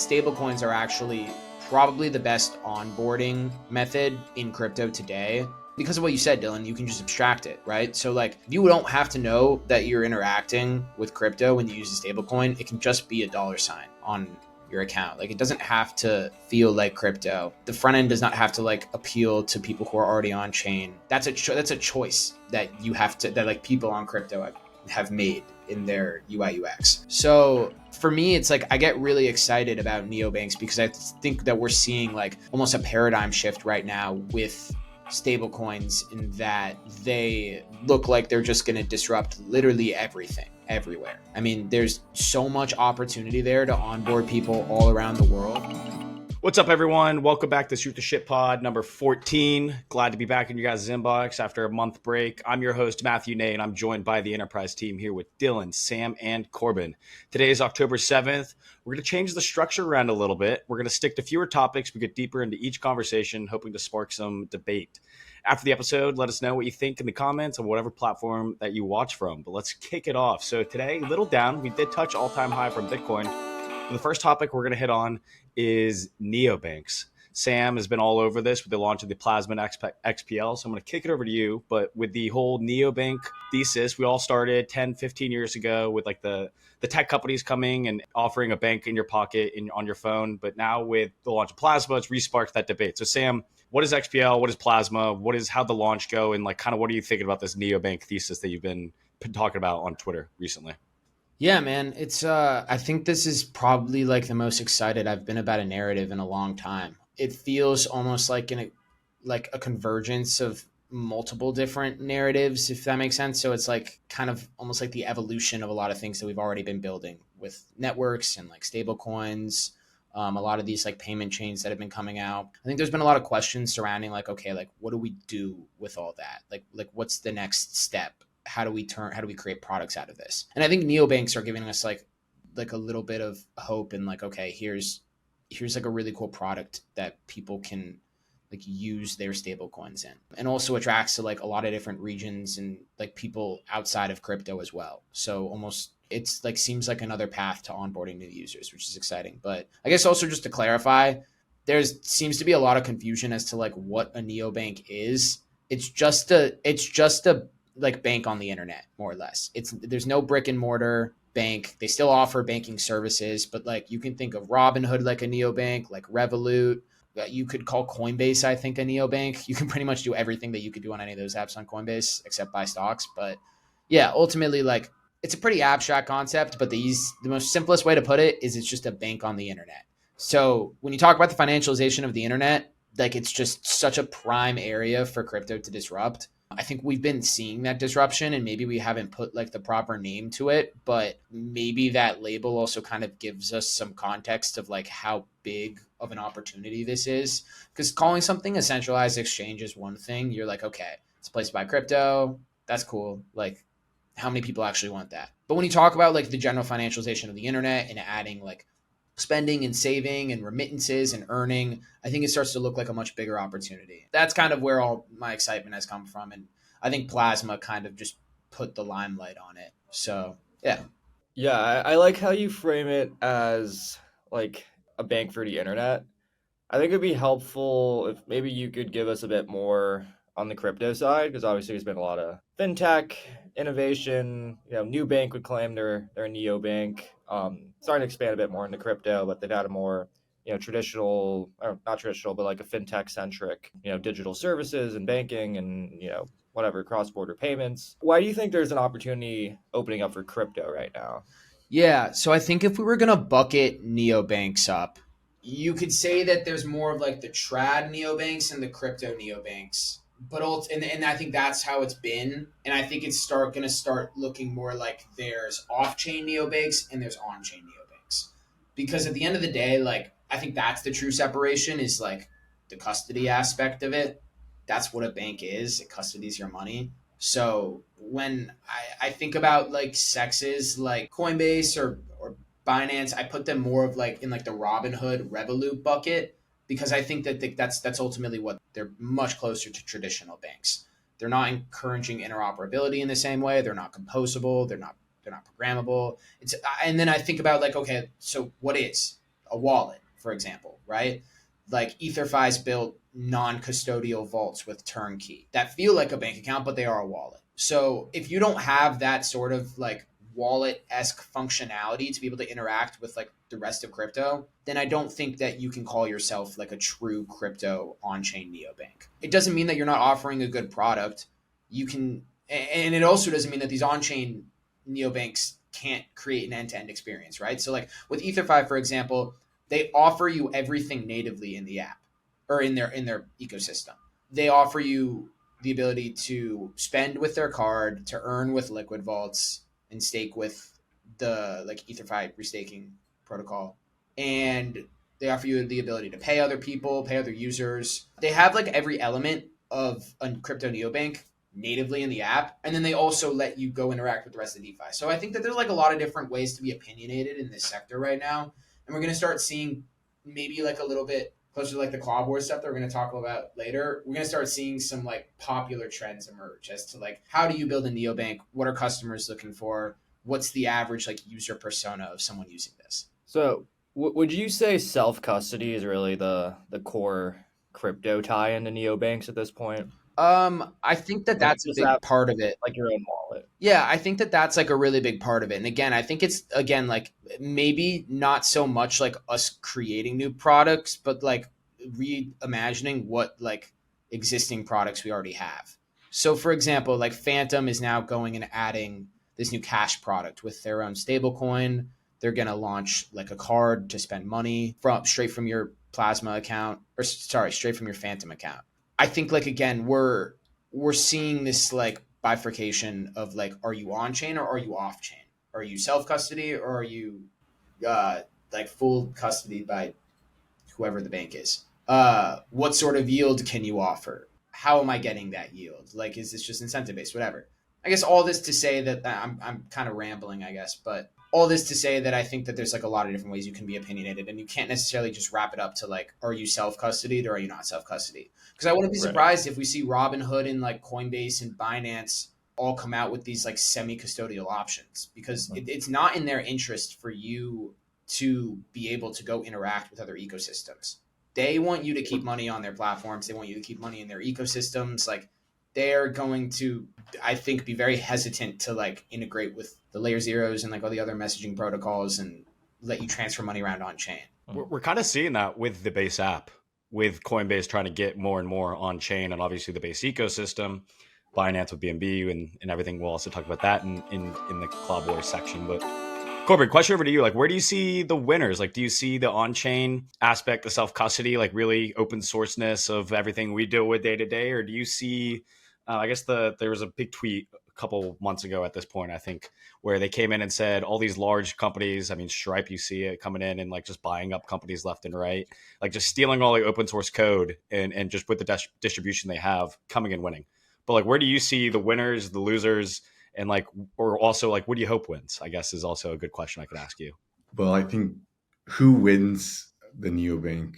stablecoins are actually probably the best onboarding method in crypto today. Because of what you said, Dylan, you can just abstract it, right? So like you don't have to know that you're interacting with crypto when you use a stablecoin. It can just be a dollar sign on your account. Like it doesn't have to feel like crypto. The front end does not have to like appeal to people who are already on chain. That's a choice that you have to, that like people on crypto have made in their UI UX. So for me, it's like I get really excited about neobanks because I think that we're seeing like almost a paradigm shift right now with stablecoins, in that they look like they're just going to disrupt literally everything everywhere. I mean, there's so much opportunity there to onboard people all around the world. What's up, everyone? Welcome back to Shoot the Shit Pod number 14. Glad to be back in your guys' inbox after a month break. I'm your host, Matthew Ney, and I'm joined by the Enterprise team here with Dylan, Sam, and Corbin. Today is October 7th. We're going to change the structure around a little bit. We're going to stick to fewer topics, but get deeper into each conversation, hoping to spark some debate. After the episode, let us know what you think in the comments on whatever platform that you watch from. But let's kick it off. So today, little down, we did touch all-time high from Bitcoin. And the first topic we're going to hit on is neobanks. Sam has been all over this with the launch of the Plasma XPL, so I'm going to kick it over to you. But with the whole neobank thesis, we all started 10, 15 years ago with like the tech companies coming and offering a bank in your pocket on your phone. But now with the launch of Plasma, it's re-sparked that debate. So Sam, what is XPL? What is Plasma? How'd the launch go? And like kind of what are you thinking about this neobank thesis that you've been talking about on Twitter recently? Yeah, man, it's I think this is probably like the most excited I've been about a narrative in a long time. It feels almost like a convergence of multiple different narratives, if that makes sense. So it's like kind of almost like the evolution of a lot of things that we've already been building with networks and like stable coins, a lot of these like payment chains that have been coming out. I think there's been a lot of questions surrounding like, okay, like what do we do with all that? Like what's the next step? How do we create products out of this? And I think neobanks are giving us like a little bit of hope and like, okay, here's like a really cool product that people can like use their stable coins in, and also attracts to like a lot of different regions and like people outside of crypto as well. So almost it's like seems like another path to onboarding new users, which is exciting. But I guess also just to clarify, seems to be a lot of confusion as to like what a neobank is. It's just a like bank on the internet, more or less. There's no brick and mortar bank. They still offer banking services, but like you can think of Robinhood like a neobank, like Revolut. You could call Coinbase, I think, a neobank. You can pretty much do everything that you could do on any of those apps on Coinbase except buy stocks. But yeah, ultimately, like it's a pretty abstract concept, but the most simplest way to put it is it's just a bank on the internet. So when you talk about the financialization of the internet, like it's just such a prime area for crypto to disrupt. I think we've been seeing that disruption, and maybe we haven't put like the proper name to it, but maybe that label also kind of gives us some context of like how big of an opportunity this is. Because calling something a centralized exchange is one thing. You're like, okay, it's a place to buy crypto. That's cool. Like, how many people actually want that? But when you talk about like the general financialization of the internet and adding like spending and saving and remittances and earning, I think it starts to look like a much bigger opportunity. That's kind of where all my excitement has come from. And I think Plasma kind of just put the limelight on it. So, yeah. Yeah, I like how you frame it as like a bank for the internet. I think it'd be helpful if maybe you could give us a bit more on the crypto side, because obviously there's been a lot of fintech innovation. Nubank would claim they're a neobank. Starting to expand a bit more into crypto, but they've had a more traditional, or not traditional, but like a fintech centric digital services and banking and whatever cross-border payments. Why do you think there's an opportunity opening up for crypto right now? Yeah, so I think if we were going to bucket neobanks up, you could say that there's more of like the trad neobanks and the crypto neobanks. But and I think that's how it's been. And I think it's going to start looking more like there's off-chain neobanks and there's on-chain neobanks. Because at the end of the day, like I think that's the true separation, is like the custody aspect of it. That's what a bank is. It custodies your money. So when I think about like sexes like Coinbase or Binance, I put them more of like in like the Robinhood, Revolut bucket, because I think that that's ultimately what they're much closer to traditional banks. They're not encouraging interoperability in the same way. They're not composable. They're not programmable. And then I think about like, okay, so what is a wallet, for example, right? Like EtherFi's built non-custodial vaults with turnkey that feel like a bank account, but they are a wallet. So if you don't have that sort of like wallet-esque functionality to be able to interact with like the rest of crypto, then I don't think that you can call yourself like a true crypto on-chain neobank. It doesn't mean that you're not offering a good product. You can, and it also doesn't mean that these on-chain neobanks can't create an end-to-end experience, right? So like with EtherFi, for example, they offer you everything natively in the app or in their ecosystem. They offer you the ability to spend with their card, to earn with liquid vaults, and stake with the like EtherFi restaking protocol. And they offer you the ability to pay other people, pay other users. They have like every element of a crypto neobank natively in the app, and then they also let you go interact with the rest of DeFi. So I think that there's like a lot of different ways to be opinionated in this sector right now, and we're going to start seeing maybe like a little bit closer to like the Claw Wars stuff that we're going to talk about later. We're going to start seeing some like popular trends emerge as to like how do you build a neobank? What are customers looking for? What's the average like user persona of someone using this? So, would you say self custody is really the core crypto tie into neobanks at this point? I think that Like that's a just big have part of it. like your own wallet. Yeah, I think that that's like a really big part of it. And again, I think it's again like maybe not so much like us creating new products, but like reimagining what like existing products we already have. So for example, like Phantom is now going and adding this new cash product with their own stablecoin. They're going to launch like a card to spend money from straight from your Plasma account or sorry, straight from your Phantom account. I think like again, we're seeing this like bifurcation of like, are you on chain or are you off chain? Are you self custody or are you like full custody by whoever the bank is? What sort of yield can you offer? How am I getting that yield? Like, is this just incentive based? Whatever. I guess all this to say that I'm kind of rambling, I guess, but all this to say that I think that there's like a lot of different ways you can be opinionated, and you can't necessarily just wrap it up to like, are you self custodied or are you not self custodied? Because I wouldn't be Right. surprised if we see Robinhood and like Coinbase and Binance all come out with these like semi custodial options because it's not in their interest for you to be able to go interact with other ecosystems. They want you to keep money on their platforms. They want you to keep money in their ecosystems. Like they're going to, I think, be very hesitant to like integrate with the layer zeros and like all the other messaging protocols and let you transfer money around on chain. We're kind of seeing that with the base app, with Coinbase trying to get more and more on chain, and obviously the base ecosystem, Binance with BNB and everything. We'll also talk about that in the Club Wars section. But Corbin, question over to you. Like, where do you see the winners? Like, do you see the on-chain aspect, the self-custody, like really open sourceness of everything we deal with day to day? Or do you see, I guess there was a big tweet a couple months ago at this point, I think, where they came in and said all these large companies, I mean, Stripe, you see it coming in and like just buying up companies left and right, like just stealing all the open source code and just with the distribution they have coming and winning. But like, where do you see the winners, the losers, and like, or also like, what do you hope wins? I guess is also a good question I could ask you. Well, I think who wins the neobank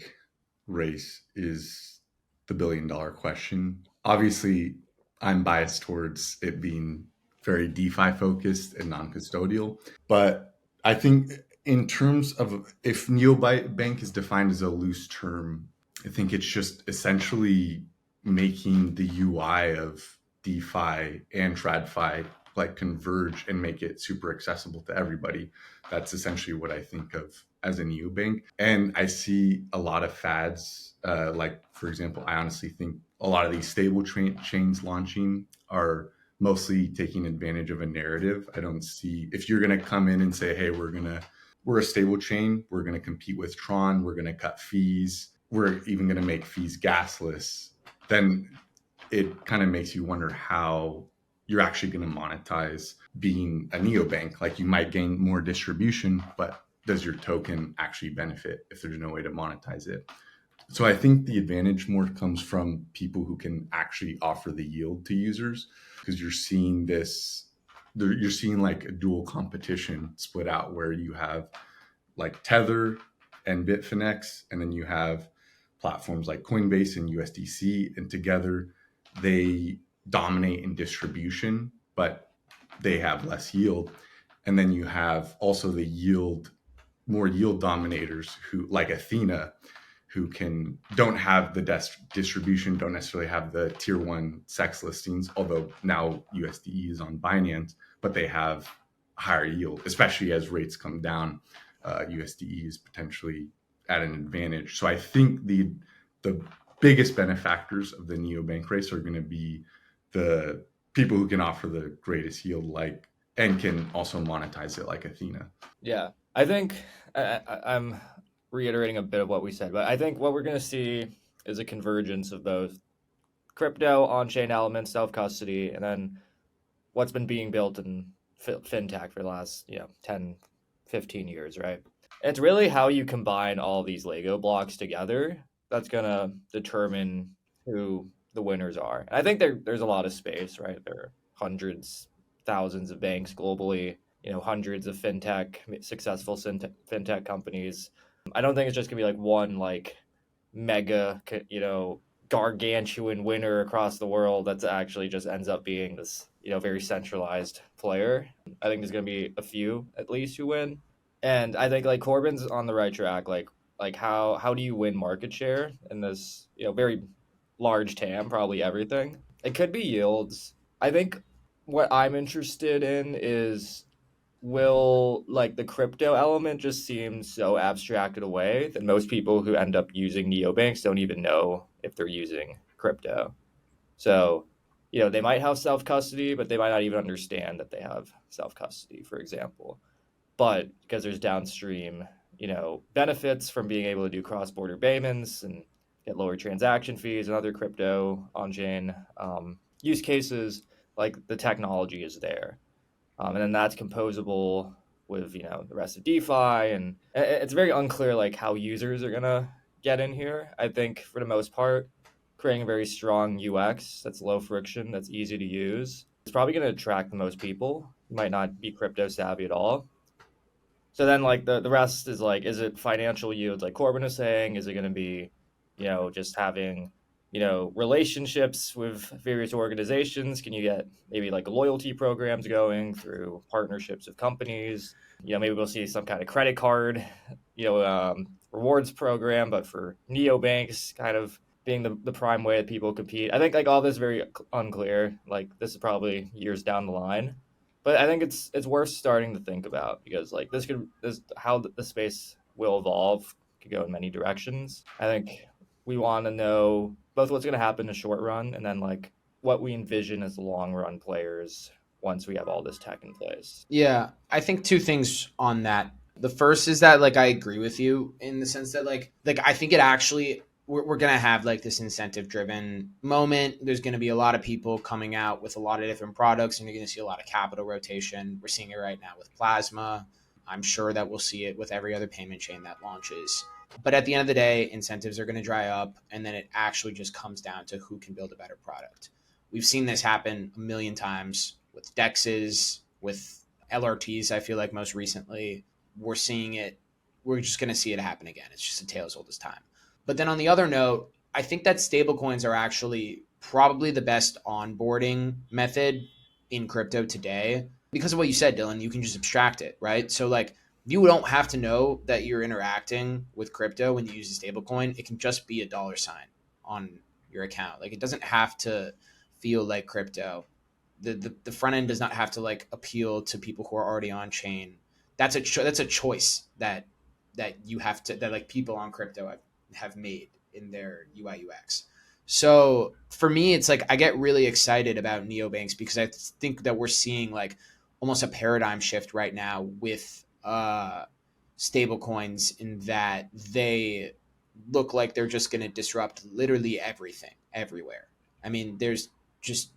race is the $1 billion question. Obviously, I'm biased towards it being very DeFi focused and non-custodial, but I think in terms of if neobank is defined as a loose term, I think it's just essentially making the UI of DeFi and TradFi like converge and make it super accessible to everybody. That's essentially what I think of as a neobank. And I see a lot of fads. Like, for example, I honestly think a lot of these stable chains launching are mostly taking advantage of a narrative. I don't see, if you're going to come in and say, hey, we're a stable chain, we're going to compete with Tron, we're going to cut fees, we're even going to make fees gasless, then it kind of makes you wonder how you're actually going to monetize being a neobank. Like, you might gain more distribution, but does your token actually benefit if there's no way to monetize it? So I think the advantage more comes from people who can actually offer the yield to users, because you're seeing like a dual competition split out where you have like Tether and Bitfinex, and then you have platforms like Coinbase and USDC, and together they dominate in distribution, but they have less yield. And then you have also the yield more yield dominators who, like Athena, who don't have the distribution, don't necessarily have the tier one sex listings, although now USDE is on Binance, but they have higher yield, especially as rates come down. USDE is potentially at an advantage. So I think the biggest benefactors of the neobank race are going to be the people who can offer the greatest yield, like, and can also monetize it, like Athena. Yeah, I think I'm reiterating a bit of what we said, but I think what we're going to see is a convergence of both crypto, on-chain elements, self-custody, and then what's been being built in fintech for the last 10, 15 years, right? It's really how you combine all these Lego blocks together that's going to determine who the winners are. And I think there's a lot of space, right? There are hundreds, thousands of banks globally, hundreds of successful fintech companies. I don't think it's just gonna be like one like mega, gargantuan winner across the world that's actually just ends up being this, very centralized player. I think there's gonna be a few at least who win, and I think like Corbin's on the right track. Like how do you win market share in this, very large TAM? Probably everything. It could be yields. I think what I'm interested in is, will like the crypto element just seem so abstracted away that most people who end up using neobanks don't even know if they're using crypto. So, they might have self custody, but they might not even understand that they have self custody, for example. But because there's downstream, benefits from being able to do cross border payments and get lower transaction fees and other crypto on chain use cases, like the technology is there. And then that's composable with the rest of DeFi, and it's very unclear like how users are gonna get in here. I think for the most part, creating a very strong UX that's low friction, that's easy to use, it's probably gonna attract the most people who might not be crypto savvy at all. So then like the rest is like, is it financial yields like Corbin is saying? Is it gonna be, just having relationships with various organizations? Can you get maybe like loyalty programs going through partnerships with companies? Maybe we'll see some kind of credit card, rewards program, but for neobanks kind of being the prime way that people compete. I think like all this is very unclear. Like this is probably years down the line, but I think it's worth starting to think about, because like this how the space will evolve could go in many directions. I think we want to know both what's going to happen in the short run and then like what we envision as the long run players once we have all this tech in place. Yeah, I think two things on that. The first is that like I agree with you in the sense that like I think it actually we're gonna have like this incentive driven moment. There's gonna be a lot of people coming out with a lot of different products, and you're gonna see a lot of capital rotation. We're seeing it right now with Plasma. I'm sure that we'll see it with every other payment chain that launches. But at the end of the day, incentives are going to dry up, and then it actually just comes down to who can build a better product. We've seen this happen a million times with DEXs, with LRTs. I feel like most recently we're seeing it. We're just going to see it happen again. It's just a tale as old as time. But then on the other note, I think that stablecoins are actually probably the best onboarding method in crypto today because of what you said, Dylan. You can just abstract it, right? So like, you don't have to know that you're interacting with crypto when you use a stablecoin. It can just be a dollar sign on your account. Like it doesn't have to feel like crypto. The front end does not have to like appeal to people who are already on chain. That's a choice that you have to, that like people on crypto have made in their UI UX. So for me, it's like I get really excited about neobanks because I think that we're seeing like almost a paradigm shift right now with stable coins, in that they look like they're just going to disrupt literally everything everywhere. I mean, there's just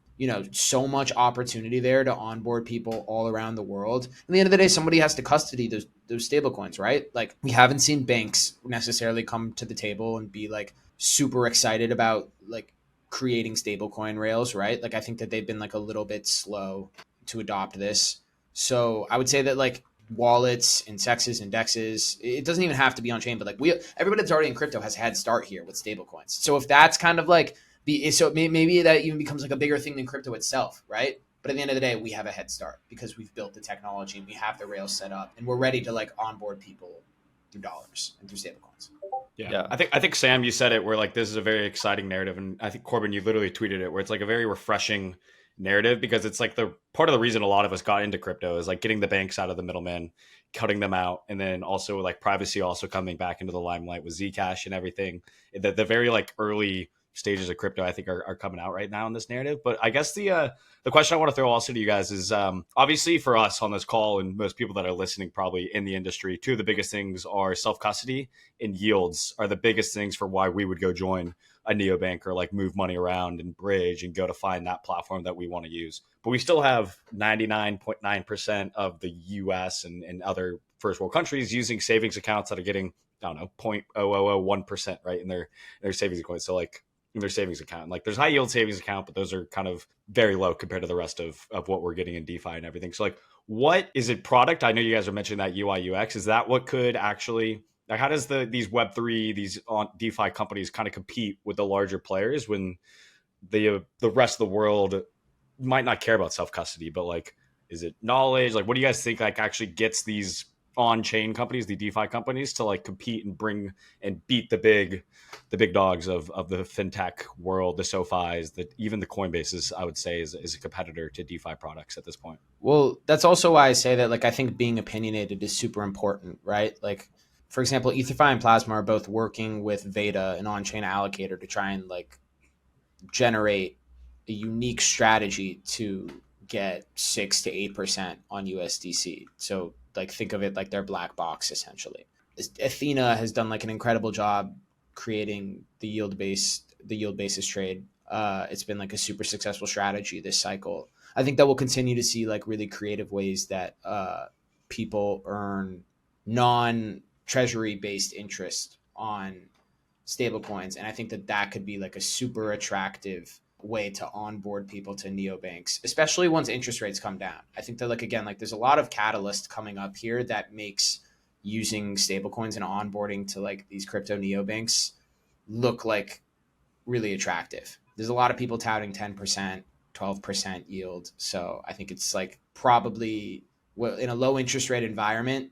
so much opportunity there to onboard people all around the world. At the end of the day, somebody has to custody those stable coins, right? Like we haven't seen banks necessarily come to the table and be like super excited about like creating stablecoin rails, right? Like I think that they've been like a little bit slow to adopt this. So I would say that like wallets and sexes and dexes, it doesn't even have to be on chain, but like everybody that's already in crypto has a head start here with stablecoins. So if that's kind of like maybe that even becomes like a bigger thing than crypto itself, right? But at the end of the day, we have a head start because we've built the technology and we have the rails set up and we're ready to like onboard people through dollars and through stablecoins. Yeah. I think Sam, you said it where like this is a very exciting narrative, and I think Corbin, you literally tweeted it where it's like a very refreshing narrative because it's like the part of the reason a lot of us got into crypto is like getting the banks out of the middleman, cutting them out, and then also like privacy also coming back into the limelight with Zcash and everything. The very like early stages of crypto I think are coming out right now in this narrative. But I guess the question I want to throw also to you guys is obviously for us on this call and most people that are listening probably in the industry, two of the biggest things are self-custody and yields are the biggest things for why we would go join a neobank or like move money around and bridge and go to find that platform that we want to use. But we still have 99.9% of the US and other first world countries using savings accounts that are getting, I don't know, 0.0001%, right, in their savings account. So like in their savings account, like there's high yield savings account, but those are kind of very low compared to the rest of what we're getting in DeFi and everything. So like, what is it product? I know you guys are mentioning that UI UX. Is that what could actually, like, how does these Web3, these DeFi companies kind of compete with the larger players when the rest of the world might not care about self-custody, but like, is it knowledge? Like, what do you guys think like actually gets these on-chain companies, the DeFi companies, to like compete and bring and beat the big dogs of the fintech world, the SoFis, even the Coinbases, I would say is a competitor to DeFi products at this point? Well, that's also why I say that, like, I think being opinionated is super important, right? Like, for example, EtherFi and Plasma are both working with Veda, an on-chain allocator, to try and like generate a unique strategy to get 6 to 8% on USDC. So like think of it like their black box essentially. Athena has done like an incredible job creating the yield basis trade. It's been like a super successful strategy this cycle. I think that we'll continue to see like really creative ways that people earn non-treasury based interest on stablecoins, and I think that could be like a super attractive way to onboard people to neobanks, especially once interest rates come down. I think that, like, again, like there's a lot of catalyst coming up here that makes using stablecoins and onboarding to like these crypto neobanks look like really attractive. There's a lot of people touting 10%, 12% yield. So I think it's like probably, well, in a low interest rate environment,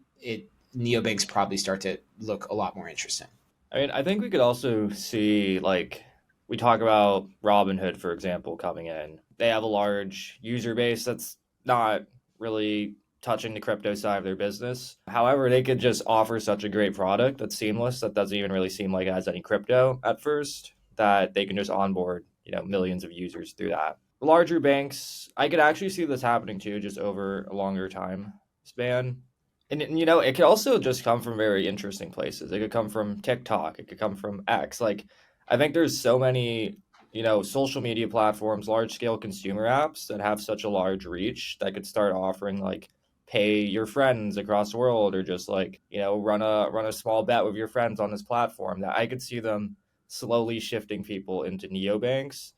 neobanks probably start to look a lot more interesting. I mean, I think we could also see, like, we talk about Robinhood, for example, coming in. They have a large user base that's not really touching the crypto side of their business. However, they could just offer such a great product that's seamless, that doesn't even really seem like it has any crypto at first, that they can just onboard, millions of users through that. Larger banks, I could actually see this happening too, just over a longer time span. And it could also just come from very interesting places. It could come from TikTok. It could come from X. Like, I think there's so many, social media platforms, large scale consumer apps that have such a large reach that could start offering like pay your friends across the world, or just like, run a small bet with your friends on this platform, that I could see them slowly shifting people into neobanks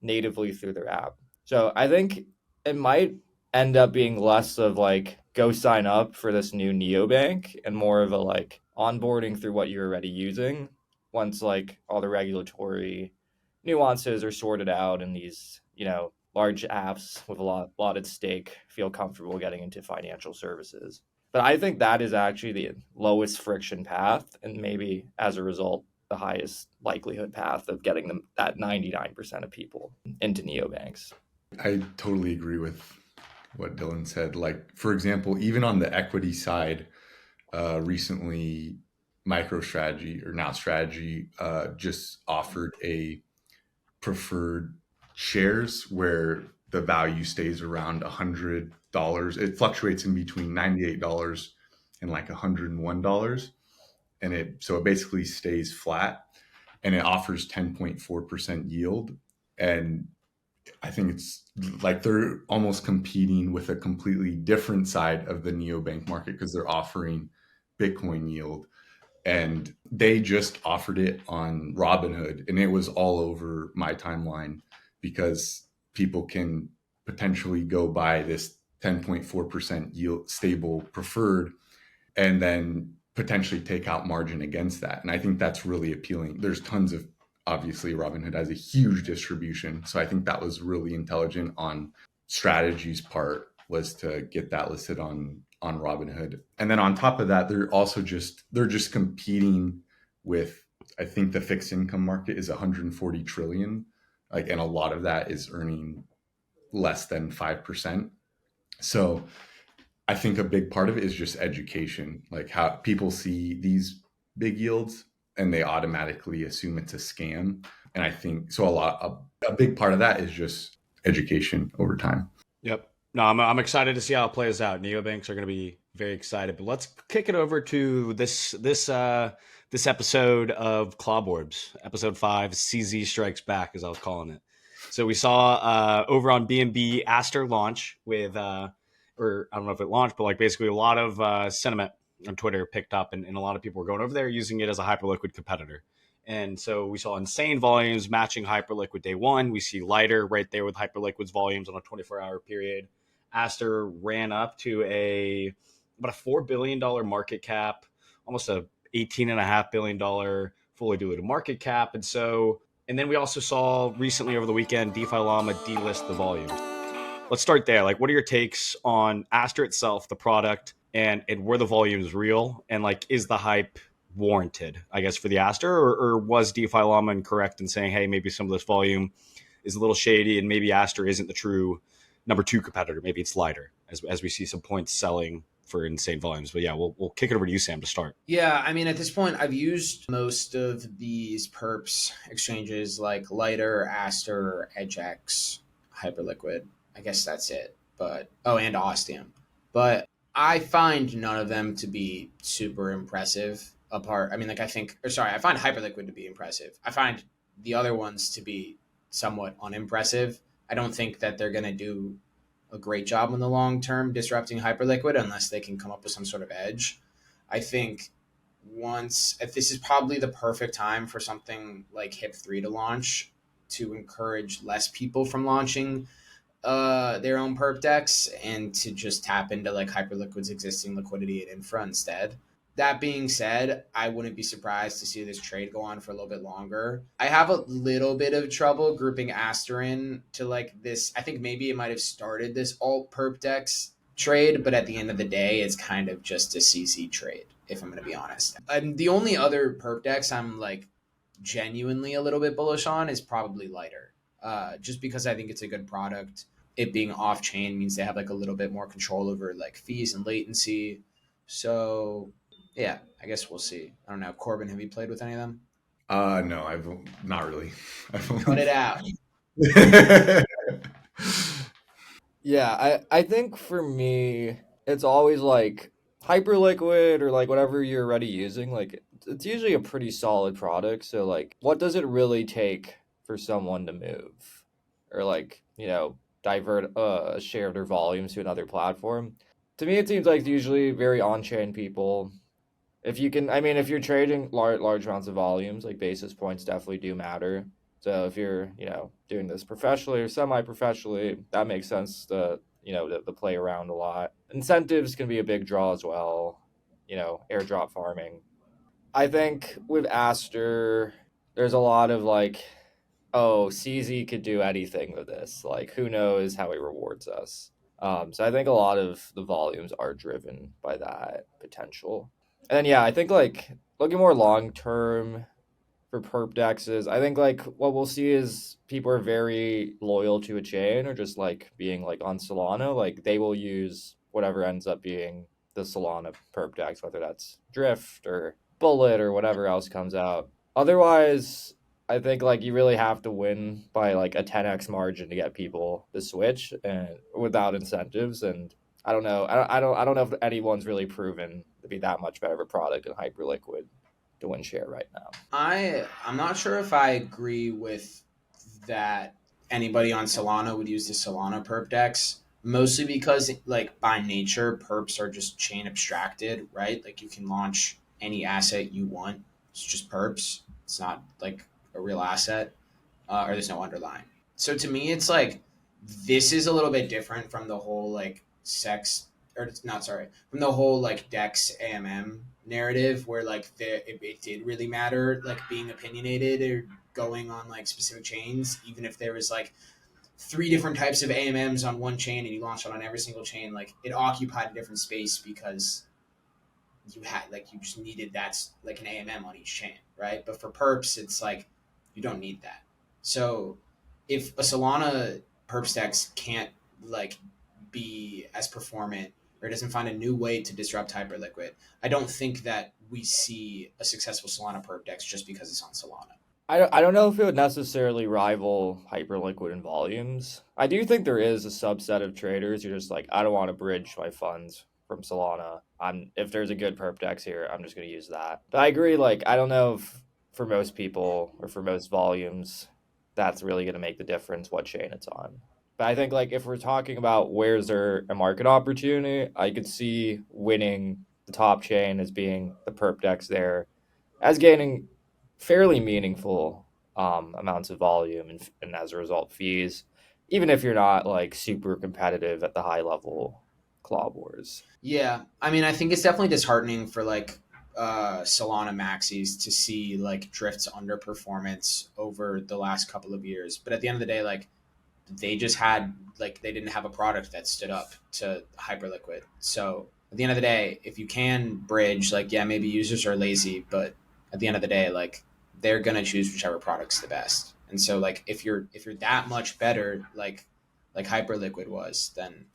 natively through their app. So I think it might end up being less of like, go sign up for this new neobank, and more of a like onboarding through what you're already using once like all the regulatory nuances are sorted out and these, large apps with a lot at stake feel comfortable getting into financial services. But I think that is actually the lowest friction path, and maybe as a result, the highest likelihood path of getting them, that 99% of people into neobanks. I totally agree with what Dylan said. Like, for example, even on the equity side, recently MicroStrategy, or Now Strategy, just offered a preferred shares where the value stays around $100. It fluctuates in between $98 and like $101. And it basically stays flat, and it offers 10.4% yield. And I think it's like they're almost competing with a completely different side of the neobank market, because they're offering Bitcoin yield. And they just offered it on Robinhood, and it was all over my timeline, because people can potentially go buy this 10.4% yield stable preferred and then potentially take out margin against that. And I think that's really appealing. There's tons of, obviously Robinhood has a huge distribution. So I think that was really intelligent on Strategy's part, was to get that listed on on Robinhood. And then on top of that, they're just competing with, I think the fixed income market is 140 trillion, like, and a lot of that is earning less than 5%. So I think a big part of it is just education, like how people see these big yields and they automatically assume it's a scam. And I think so a big part of that is just education over time. Yep. No, I'm excited to see how it plays out. Neobanks are going to be very excited. But let's kick it over to this episode of Clob Orbs, episode 5, CZ Strikes Back, as I was calling it. So we saw over on BNB Aster launch with, or I don't know if it launched, but like basically a lot of sentiment on Twitter picked up, and a lot of people were going over there using it as a Hyperliquid competitor. And so we saw insane volumes matching Hyperliquid day one. We see lighter right there with Hyperliquid's volumes on a 24-hour period. Aster ran up to about a $4 billion market cap, almost a $18.5 billion fully diluted market cap. And then we also saw recently over the weekend, DeFi Llama delist the volumes. Let's start there. Like, what are your takes on Aster itself, the product, and were the volumes real? And like, is the hype warranted, I guess, for the Aster, or was DeFi Llama incorrect in saying, hey, maybe some of this volume is a little shady and maybe Aster isn't the true number 2 competitor? Maybe it's lighter as we see some points selling for insane volumes. But yeah, we'll kick it over to you, Sam, to start. Yeah, I mean, at this point, I've used most of these perps exchanges like Lighter, Aster, EdgeX, Hyperliquid. I guess that's it. But and Ostium. But I find none of them to be super impressive. I find Hyperliquid to be impressive. I find the other ones to be somewhat unimpressive. I don't think that they're going to do a great job in the long term disrupting Hyperliquid unless they can come up with some sort of edge. I think if this is probably the perfect time for something like HIP3 to launch to encourage less people from launching their own perp decks and to just tap into like Hyperliquid's existing liquidity and infra instead. That being said, I wouldn't be surprised to see this trade go on for a little bit longer. I have a little bit of trouble grouping Aster in to like this. I think maybe it might have started this alt perp decks trade, but at the end of the day, it's kind of just a CC trade, if I'm going to be honest. And the only other perp decks I'm like genuinely a little bit bullish on is probably Lighter, just because I think it's a good product. It being off chain means they have like a little bit more control over like fees and latency. So yeah, I guess we'll see. I don't know. Corbin, have you played with any of them? No, I've not really. Cut it out. Yeah, I think for me, it's always like Hyperliquid or like whatever you're already using. Like it's usually a pretty solid product. So like, what does it really take for someone to move, or like divert a share of their volumes to another platform? To me, it seems like usually very on-chain people. If you can, I mean, if you're trading large amounts of volumes, like basis points definitely do matter. So if you're, doing this professionally or semi-professionally, that makes sense to play around a lot. Incentives can be a big draw as well, airdrop farming. I think with Aster, there's a lot of like, oh, CZ could do anything with this. Like, who knows how he rewards us. So I think a lot of the volumes are driven by that potential. And then, yeah, I think like looking more long term for perp dexes, I think like what we'll see is people are very loyal to a chain or just like being like on Solana. Like they will use whatever ends up being the Solana perp dex, whether that's Drift or Bullet or whatever else comes out. Otherwise, I think like you really have to win by like a 10x margin to get people to switch and without incentives. And I don't know. I don't know if anyone's really proven to be that much better of a product than Hyperliquid to win share right now. I'm not sure if I agree with that anybody on Solana would use the Solana perp dex, mostly because like by nature perps are just chain abstracted, right? Like you can launch any asset you want. It's just perps. It's not like a real asset, or there's no underlying. So to me, it's like this is a little bit different from the whole like from the whole like Dex AMM narrative where like it did really matter like being opinionated or going on like specific chains, even if there was like three different types of AMMs on one chain and you launch it on every single chain, like it occupied a different space because you had like you just needed that's like an AMM on each chain, right? But for perps, it's like you don't need that. So if a Solana perps dex can't like be as performant or it doesn't find a new way to disrupt Hyperliquid, I don't think that we see a successful Solana perp dex just because it's on Solana. I don't know if it would necessarily rival Hyperliquid in volumes. I do think there is a subset of traders who are just like, I don't want to bridge my funds from Solana. If there's a good perp dex here, I'm just going to use that. But I agree, like, I don't know if for most people or for most volumes, that's really going to make the difference what chain it's on. But I think, like, if we're talking about where's there a market opportunity, I could see winning the top chain as being the perp dex there, as gaining fairly meaningful amounts of volume and as a result fees, even if you're not like super competitive at the high level claw wars. Yeah, I mean, I think it's definitely disheartening for like Solana maxis to see like Drift's underperformance over the last couple of years. But at the end of the day, like they just had like they didn't have a product that stood up to Hyperliquid. So at the end of the day, if you can bridge, like yeah, maybe users are lazy, but at the end of the day, like they're gonna choose whichever product's the best. And so like if you're that much better, like Hyperliquid was, then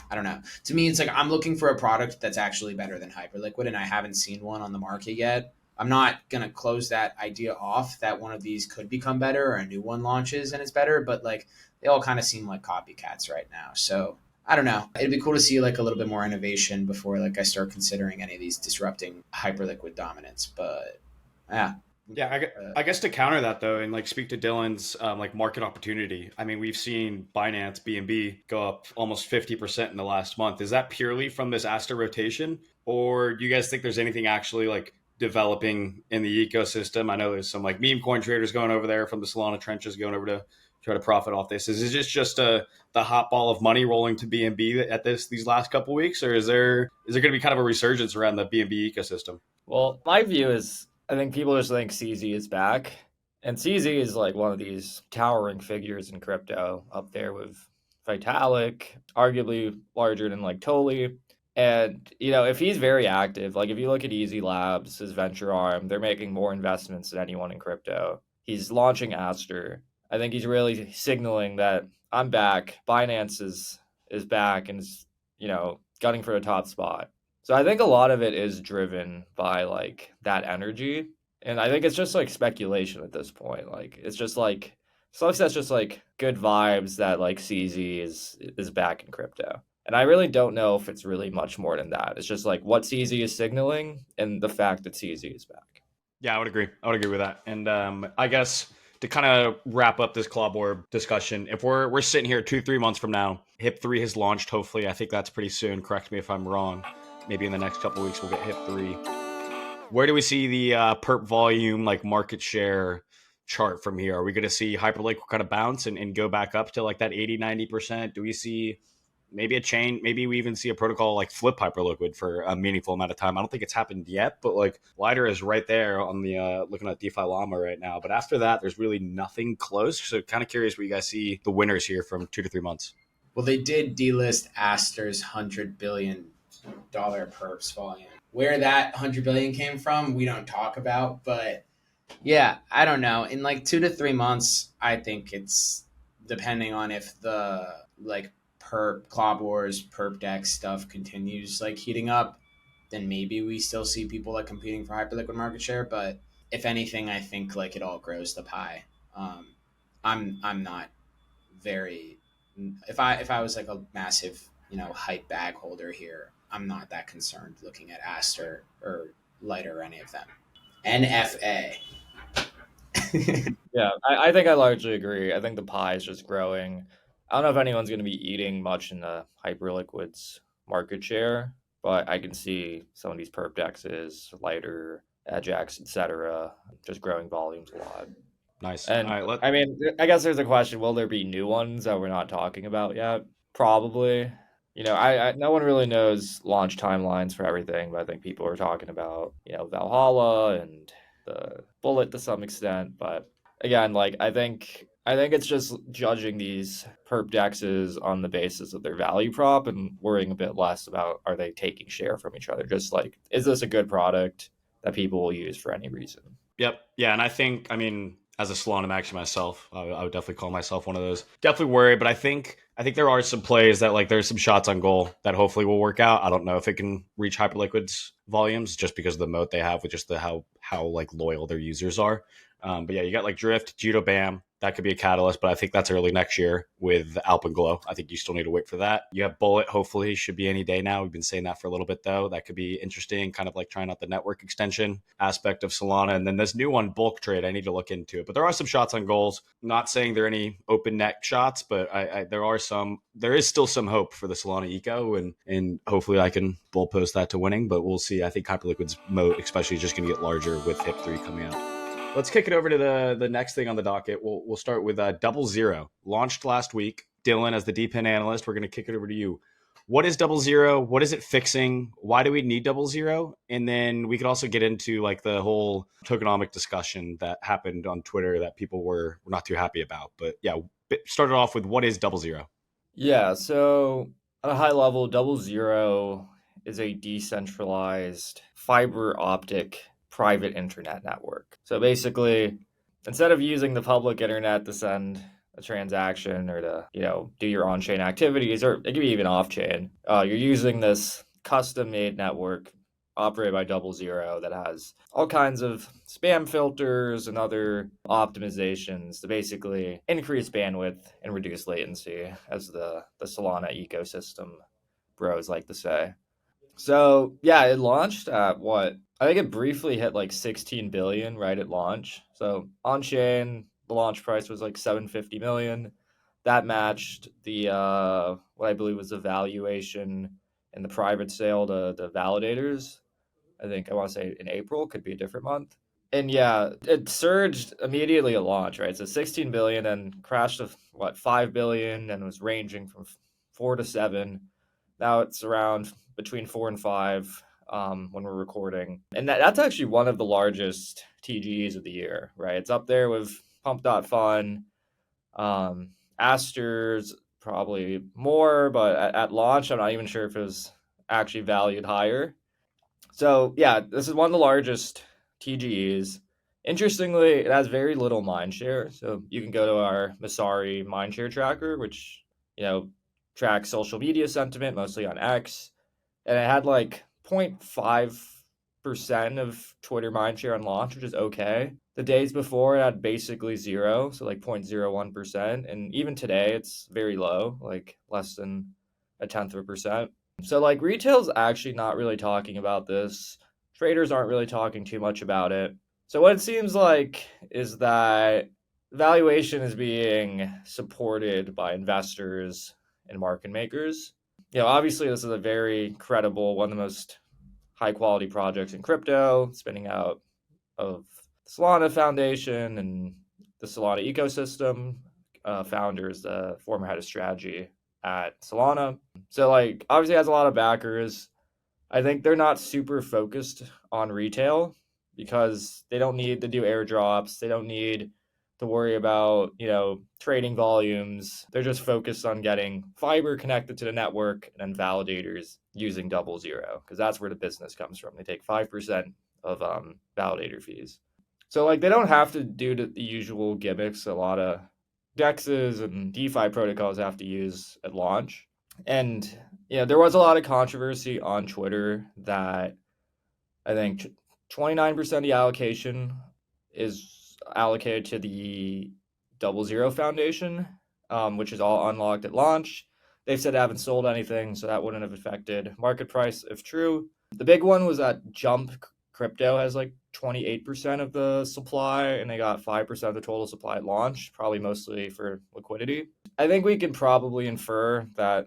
I don't know. To me, it's like I'm looking for a product that's actually better than Hyperliquid, and I haven't seen one on the market yet. I'm not gonna close that idea off that one of these could become better or a new one launches and it's better, but like they all kind of seem like copycats right now. So I don't know. It'd be cool to see like a little bit more innovation before like I start considering any of these disrupting Hyperliquid dominance. But yeah. Yeah, I guess to counter that though, and like speak to Dylan's like market opportunity. I mean, we've seen Binance BNB go up almost 50% in the last month. Is that purely from this Aster rotation, or do you guys think there's anything actually like developing in the ecosystem? I know there's some like meme coin traders going over there from the Solana trenches going over to try to profit off this. Is it just the hot ball of money rolling to BNB at these last couple weeks, or is there going to be kind of a resurgence around the BNB ecosystem? Well, my view is I think people just think CZ is back. And CZ is like one of these towering figures in crypto up there with Vitalik, arguably larger than like Toli. And, you know, if he's very active, like if you look at Easy Labs, his venture arm, they're making more investments than anyone in crypto. He's launching Aster. I think he's really signaling that I'm back. Binance is back and is, you know, gunning for a top spot. So I think a lot of it is driven by like that energy. And I think it's just like speculation at this point. Like it's just like some of that's just like good vibes that like CZ is back in crypto. And I really don't know if it's really much more than that. It's just like what CZ is signaling and the fact that CZ is back. Yeah, I would agree. I would agree with that. And I guess to kind of wrap up this Claw Board discussion, if we're sitting here 2-3 months from now, HIP 3 has launched. Hopefully, I think that's pretty soon. Correct me if I'm wrong. Maybe in the next couple of weeks we'll get HIP 3. Where do we see the perp volume, like market share chart from here? Are we going to see Hyperliquid kind of bounce and go back up to like that 80-90%? Do we see maybe a chain? Maybe we even see a protocol like flip Hyperliquid for a meaningful amount of time. I don't think it's happened yet, but like Lighter is right there on the looking at DeFi Llama right now. But after that, there's really nothing close. So kind of curious where you guys see the winners here from 2 to 3 months. Well, they did delist Aster's $100 billion perps volume. Where that 100 billion came from, we don't talk about, but yeah, I don't know. In like 2 to 3 months, I think it's depending on if the like perp Claw Wars, perp deck stuff continues like heating up, then maybe we still see people like competing for Hyperliquid market share. But if anything, I think like it all grows the pie. I'm not very. If I was like a massive hype bag holder here, I'm not that concerned looking at Aster or Lighter or any of them. NFA. Yeah, I think I largely agree. I think the pie is just growing. I don't know if anyone's going to be eating much in the Hyperliquid's market share, but I can see some of these perp dexes, Lighter, Ajax, etc., just growing volumes a lot. Nice. And All right, I mean, I guess there's a question: will there be new ones that we're not talking about yet? Probably. You know, I no one really knows launch timelines for everything, but I think people are talking about Valhalla and the Bullet to some extent. But again, like I think I think it's just judging these perp dexes on the basis of their value prop and worrying a bit less about are they taking share from each other. Just like, is this a good product that people will use for any reason? Yep. Yeah. And I think, I mean, as a Solana maxi myself, I would definitely call myself one of those. Definitely worried, but I think there are some plays that like there's some shots on goal that hopefully will work out. I don't know if it can reach Hyperliquid's volumes just because of the moat they have with just the how like loyal their users are. But yeah, you got like Drift, Judo Bam. That could be a catalyst, but I think that's early next year with Alpenglow. I think you still need to wait for that. You have Bullet, hopefully, should be any day now. We've been saying that for a little bit, though. That could be interesting, kind of like trying out the network extension aspect of Solana. And then this new one, Bulk Trade, I need to look into it. But there are some shots on goals. Not saying there are any open net shots, but there is still some hope for the Solana eco. And hopefully I can bull post that to winning, but we'll see. I think Hyperliquid's moat, especially, is just going to get larger with HIP3 coming out. Let's kick it over to the next thing on the docket. We'll start with Double Zero, launched last week. Dylan, as the DPIN analyst, we're going to kick it over to you. What is Double Zero? What is it fixing? Why do we need Double Zero? And then we could also get into like the whole tokenomic discussion that happened on Twitter that people were not too happy about. But yeah, started off with what is Double Zero? Yeah, so at a high level, Double Zero is a decentralized fiber optic private internet network. So basically, instead of using the public internet to send a transaction or to, do your on-chain activities, or it could be even off-chain, you're using this custom-made network operated by Double Zero that has all kinds of spam filters and other optimizations to basically increase bandwidth and reduce latency, as the Solana ecosystem bros like to say. So yeah, it launched at what? I think it briefly hit like 16 billion right at launch. So on chain, the launch price was like 750 million. That matched the what I believe was the valuation in the private sale to the validators. I think I want to say in April, could be a different month. And yeah, it surged immediately at launch, right? So 16 billion and crashed to what, 5 billion, and was ranging from 4 to 7. Now it's around between 4 and 5 when we're recording. And that's actually one of the largest TGEs of the year, right? It's up there with Pump.Fun. Aster's probably more, but at launch, I'm not even sure if it was actually valued higher. So yeah, this is one of the largest TGEs. Interestingly, it has very little mindshare. So you can go to our Messari mindshare tracker, which tracks social media sentiment mostly on X, and it had like 0.5% of Twitter mindshare on launch, which is okay. The days before it had basically zero, so like 0.01%, and even today it's very low, like less than a tenth of a percent. So like retail's actually not really talking about this. Traders aren't really talking too much about it. So what it seems like is that valuation is being supported by investors and market makers. Obviously this is a very credible, one of the most high quality projects in crypto, spinning out of the Solana Foundation and the Solana ecosystem. Founder is the former head of strategy at Solana. So like obviously has a lot of backers. I think they're not super focused on retail because they don't need to do airdrops. They don't need to worry about, trading volumes. They're just focused on getting fiber connected to the network and then validators using Double Zero, because that's where the business comes from. They take 5% of validator fees. So like they don't have to do the usual gimmicks a lot of DEXs and DeFi protocols have to use at launch. And there was a lot of controversy on Twitter that I think 29% of the allocation is allocated to the Double Zero Foundation, which is all unlocked at launch. They've said they haven't sold anything, so that wouldn't have affected market price if true. The big one was that Jump Crypto has like 28% of the supply, and they got 5% of the total supply at launch, probably mostly for liquidity. I think we can probably infer that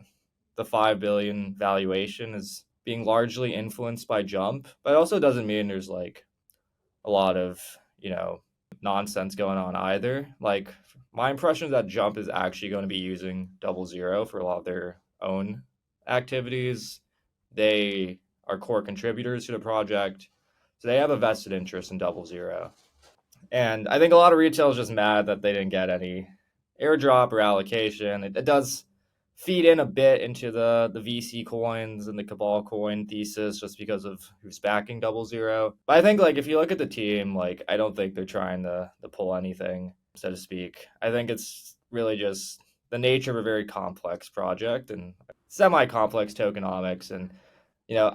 the 5 billion valuation is being largely influenced by Jump, but it also doesn't mean there's like a lot of, nonsense going on either. Like my impression is that Jump is actually going to be using Double Zero for a lot of their own activities. They are core contributors to the project, so they have a vested interest in Double Zero. And I think a lot of retail is just mad that they didn't get any airdrop or allocation. It does feed in a bit into the VC coins and the Cabal coin thesis just because of who's backing 00. But I think like if you look at the team, like I don't think they're trying to pull anything, so to speak. I think it's really just the nature of a very complex project and semi-complex tokenomics. And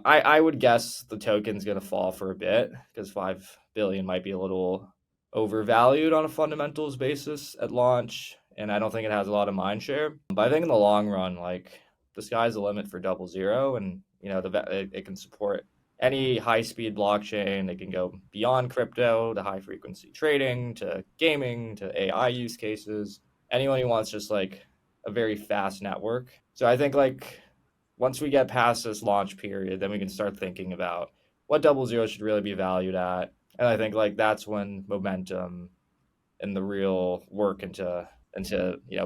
I would guess the token's going to fall for a bit because 5 billion might be a little overvalued on a fundamentals basis at launch, and I don't think it has a lot of mind share. But I think in the long run, like the sky's the limit for 00, and it can support any high speed blockchain. It can go beyond crypto to high frequency trading to gaming to AI use cases. Anyone who wants just like a very fast network. So I think like once we get past this launch period, then we can start thinking about what 00 should really be valued at. And I think like that's when momentum and the real work into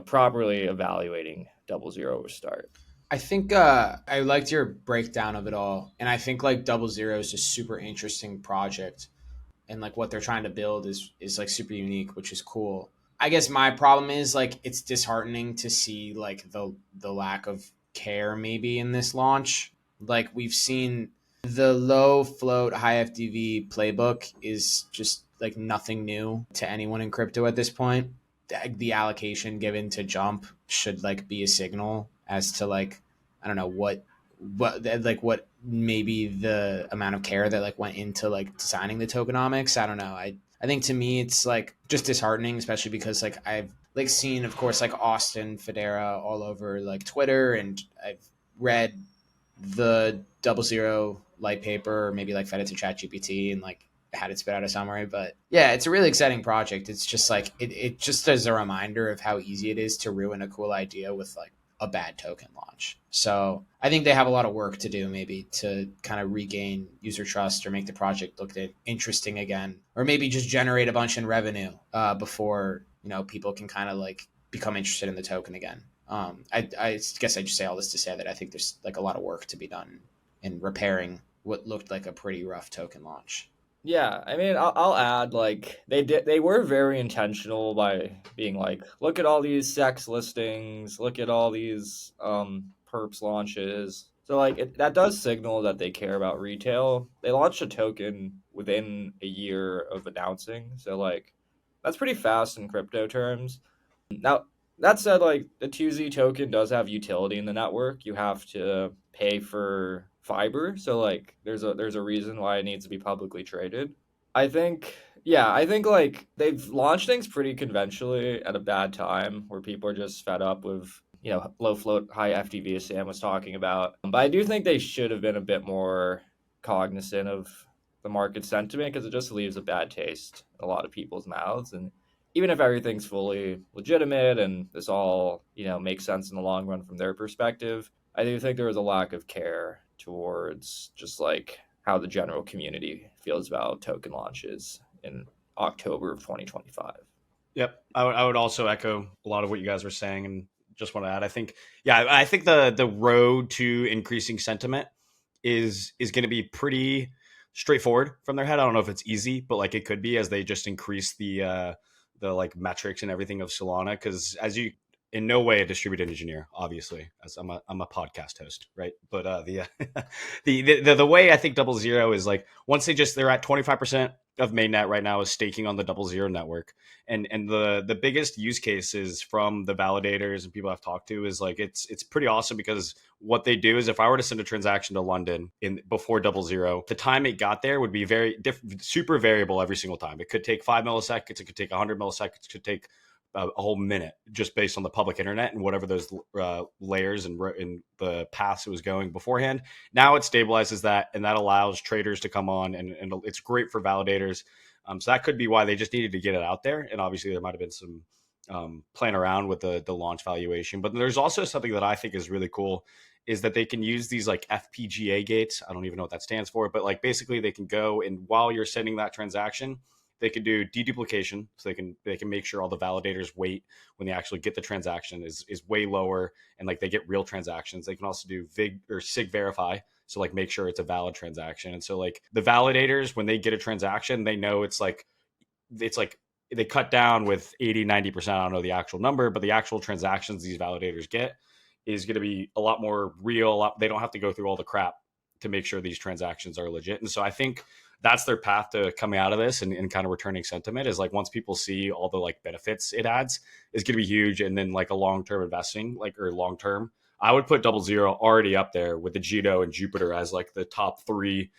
properly evaluating 00 will start. I think I liked your breakdown of it all, and I think like 00 is a super interesting project, and like what they're trying to build is like super unique, which is cool. I guess my problem is like it's disheartening to see like the lack of care maybe in this launch. Like we've seen the low float high FDV playbook is just like nothing new to anyone in crypto at this point. The allocation given to jump should like be a signal as to like I don't know what maybe the amount of care that like went into like designing the tokenomics. I don't know. I think to me it's like just disheartening, especially because like I've like seen of course like Austin Federa all over like Twitter, and I've read the 00 light paper, or maybe like fed it to ChatGPT and like had it spit out a summary. But yeah, it's a really exciting project. It's just like it just as a reminder of how easy it is to ruin a cool idea with like a bad token launch. So I think they have a lot of work to do maybe to kind of regain user trust or make the project look interesting again, or maybe just generate a bunch in revenue before people can kind of like become interested in the token again. I guess I just say all this to say that I think there's like a lot of work to be done in repairing what looked like a pretty rough token launch. Yeah, I mean, I'll add like they were very intentional by being like, look at all these sex listings, look at all these perps launches. So like that does signal that they care about retail. They launched a token within a year of announcing, so like that's pretty fast in crypto terms. Now, that said, like the 2Z token does have utility in the network. You have to pay for fiber, so like there's a reason why it needs to be publicly traded. I think like they've launched things pretty conventionally at a bad time where people are just fed up with low float, high FTV, as Sam was talking about. But I do think they should have been a bit more cognizant of the market sentiment because it just leaves a bad taste in a lot of people's mouths. And even if everything's fully legitimate and this all makes sense in the long run from their perspective, I do think there was a lack of care towards just like how the general community feels about token launches in October of 2025. Yep, I would also echo a lot of what you guys were saying, and just want to add, I think the road to increasing sentiment is going to be pretty straightforward from their head. I don't know if it's easy, but like it could be as they just increase the like metrics and everything of Solana, because as you in no way a distributed engineer, obviously, as I'm a podcast host, right? But the way I think 00 is like once they're at 25% of mainnet right now is staking on the 00 network, and the biggest use cases from the validators and people I've talked to is like it's pretty awesome because what they do is if I were to send a transaction to London before 00, the time it got there would be super variable every single time. It could take 5 milliseconds, it could take 100 milliseconds, it could take a whole minute just based on the public internet and whatever those layers and the paths it was going beforehand. Now it stabilizes that, and that allows traders to come on, and it's great for validators. So that could be why they just needed to get it out there. And obviously there might have been some playing around with the launch valuation. But there's also something that I think is really cool is that they can use these like FPGA gates. I don't even know what that stands for, but like basically they can go and while you're sending that transaction, they can do deduplication, so they can make sure all the validators weight when they actually get the transaction is way lower, and like they get real transactions. They can also do VIG or SIG verify, so like make sure it's a valid transaction. And so like the validators, when they get a transaction, they know it's like they cut down with 80-90%. I don't know the actual number, but the actual transactions these validators get is going to be a lot more real. They don't have to go through all the crap to make sure these transactions are legit. And so I think that's their path to coming out of this and kind of returning sentiment is like once people see all the like benefits it adds, is going to be huge. And then like a long-term investing, like or long-term, I would put Double Zero already up there with the Judo and Jupiter as like the top three.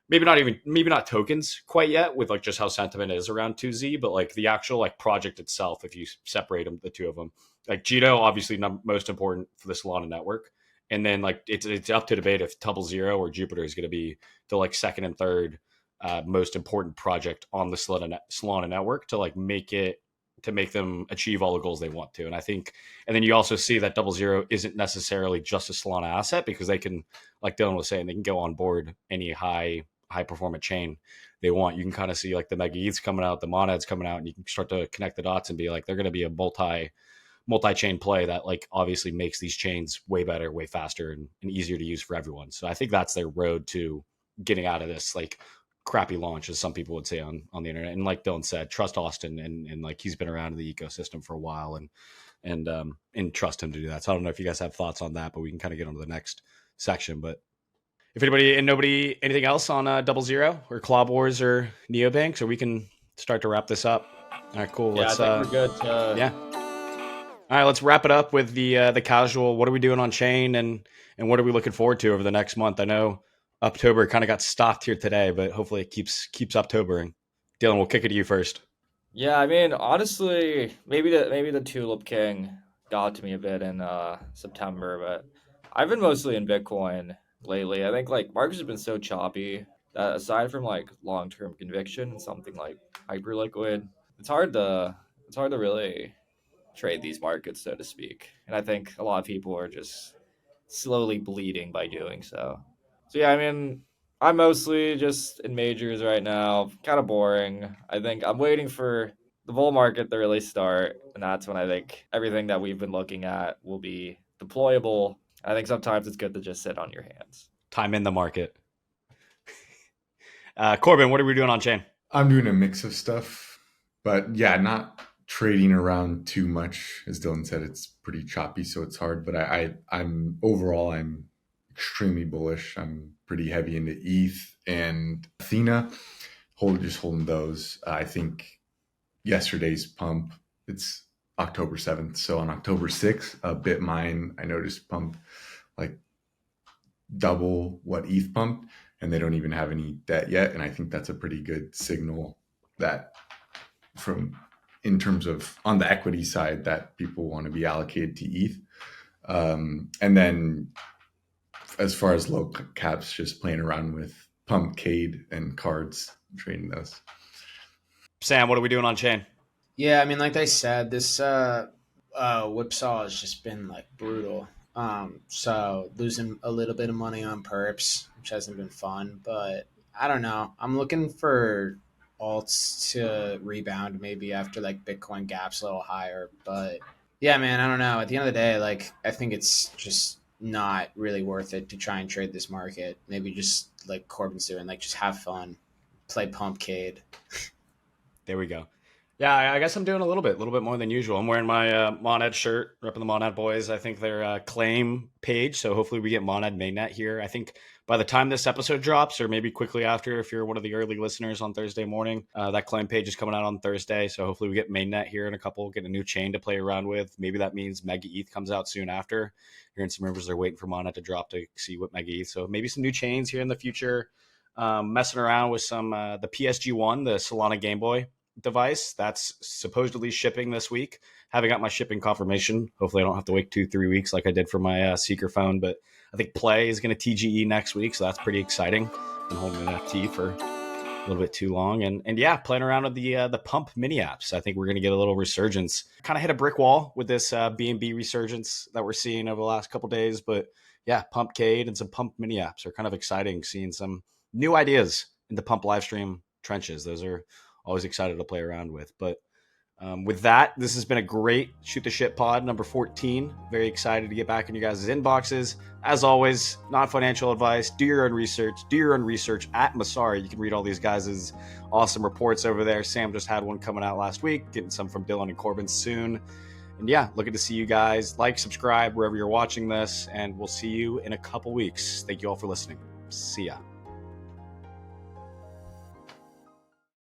Maybe not tokens quite yet with like just how sentiment is around 2Z, but like the actual like project itself, if you separate them, the two of them, like Jito, obviously most important for the Solana network. And then like it's up to debate if Double Zero or Jupiter is going to be the like second and third most important project on the Solana network to like make them achieve all the goals they want to. And I think, and then you also see that Double Zero isn't necessarily just a Solana asset because they can, like Dylan was saying, they can go on board any high performance chain they want. You can kind of see like the Mega ETHs coming out, the monads coming out, and you can start to connect the dots and be like, they're going to be a multi-chain play that like obviously makes these chains way better, way faster, and easier to use for everyone. So I think that's their road to getting out of this like crappy launch, as some people would say on the internet. And like Dylan said, trust Austin and like he's been around in the ecosystem for a while and trust him to do that. So I don't know if you guys have thoughts on that, but we can kind of get on to the next section. But if nobody, anything else on Double Zero or Club Wars or Neobanks, or we can start to wrap this up. All right, cool. Yeah, Let's, I think we're good. Yeah. All right, let's wrap it up with the casual. What are we doing on chain, and what are we looking forward to over the next month? I know October kind of got stopped here today, but hopefully it keeps Octobering. Dylan, we'll kick it to you first. Yeah, I mean, honestly, maybe the Tulip King got to me a bit in September, but I've been mostly in Bitcoin lately. I think like markets have been so choppy that aside from like long-term conviction and something like Hyperliquid, it's hard to really trade these markets, so to speak. And I think a lot of people are just slowly bleeding by doing so. So yeah, I mean, I'm mostly just in majors right now. Kind of boring. I think I'm waiting for the bull market to really start, and that's when I think everything that we've been looking at will be deployable. I think sometimes it's good to just sit on your hands. Time in the market. Corbin, what are we doing on chain? I'm doing a mix of stuff, but yeah, not trading around too much. As Dylan said, it's pretty choppy, so it's hard. But I'm overall, I'm extremely bullish. I'm pretty heavy into ETH and Athena. Just holding those. I think yesterday's pump, it's October 7th. So on October 6th, BitMine, I noticed pumped like double what ETH pumped, and they don't even have any debt yet. And I think that's a pretty good signal that in terms of on the equity side that people want to be allocated to ETH. And then as far as low caps, just playing around with pump, Cade, and cards, trading those. Sam, what are we doing on chain? Yeah, I mean, like I said, this whipsaw has just been like brutal. So losing a little bit of money on perps, which hasn't been fun, but I don't know. I'm looking for alts to rebound maybe after like Bitcoin gaps a little higher. But yeah, man, I don't know. At the end of the day, like I think it's just not really worth it to try and trade this market. Maybe just like Corbin's doing, like just have fun, play Pumpcade. There we go. Yeah, I guess I'm doing a little bit more than usual. I'm wearing my Monad shirt, repping the Monad boys. I think their claim page, so hopefully we get Monad mainnet here. I think by the time this episode drops, or maybe quickly after, if you're one of the early listeners on Thursday morning, that claim page is coming out on Thursday. So hopefully we get mainnet here in a couple, get a new chain to play around with. Maybe that means Mega ETH comes out soon after. Hearing some rumors they're waiting for Monad to drop to see what Mega ETH. So maybe some new chains here in the future. Messing around with some the PSG1, the Solana Game Boy device that's supposedly shipping this week. Haven't got my shipping confirmation. Hopefully I don't have to wait 2-3 weeks like I did for my Seeker phone, but I think Play is going to TGE next week, so that's pretty exciting. Been holding an FT for a little bit too long, and yeah, playing around with the Pump mini apps. I think we're going to get a little resurgence. Kind of hit a brick wall with this BNB resurgence that we're seeing over the last couple days, but yeah, Pumpcade and some Pump mini apps are kind of exciting. Seeing some new ideas in the Pump live stream trenches. Those are always excited to play around with. But With that, this has been a great Shoot the Shit pod number 14. Very excited to get back in your guys' inboxes. As always, not financial advice. Do your own research. Do your own research at Messari. You can read all these guys' awesome reports over there. Sam just had one coming out last week, getting some from Dylan and Corbin soon. And yeah, looking to see you guys. Like, subscribe wherever you're watching this, and we'll see you in a couple weeks. Thank you all for listening. See ya.